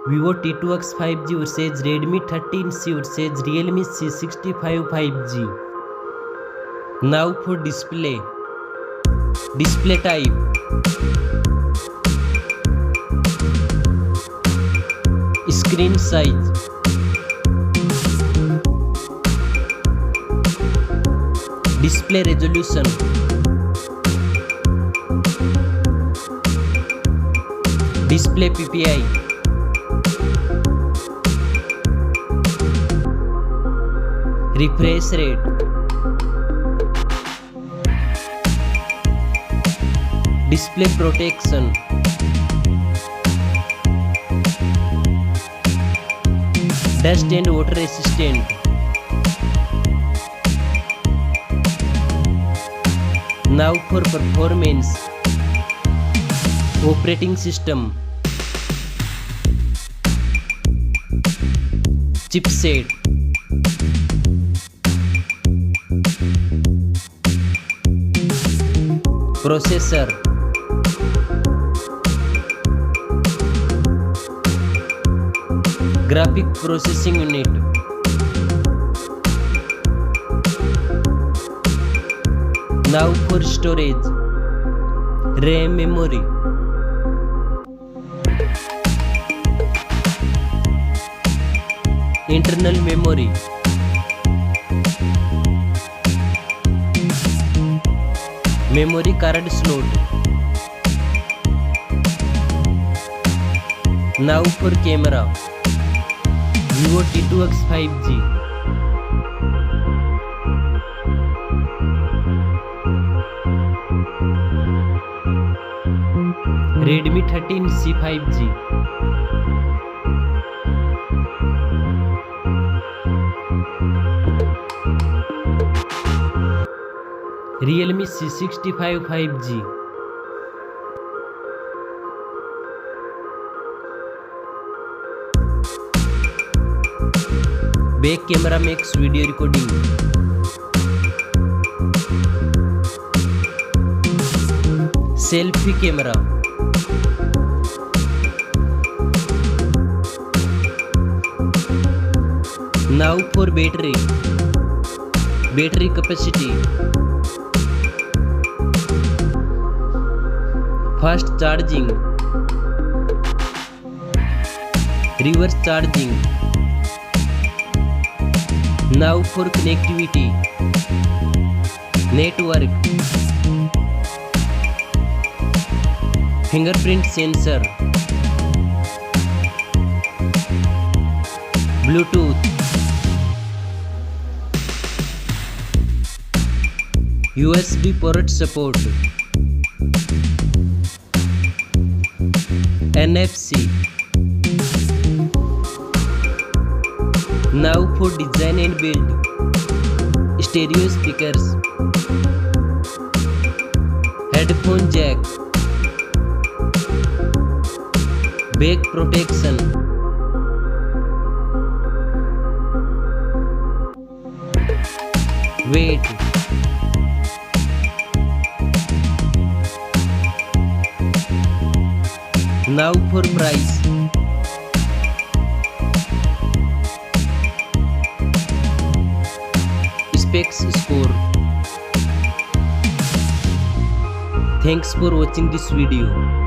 Vivo T2x 5G versus Redmi 13c versus Realme C65 5G. Now for display type, screen size, display resolution, display PPI, refresh rate, display protection, dust and water resistant, now for performance, operating system, chipset, processor, graphic processing unit, now for storage, RAM memory, internal memory, memory card slot. Now for camera, Vivo T2x 5G, Redmi 13c 5G, Realme C65 5G, back camera makes video recording, selfie camera, now for battery capacity, fast charging, reverse charging, now for connectivity, network, fingerprint sensor, Bluetooth, USB port support, NFC. Now for design and build, stereo speakers, headphone jack, back protection, weight, now for price, specs score. Thanks for watching this video.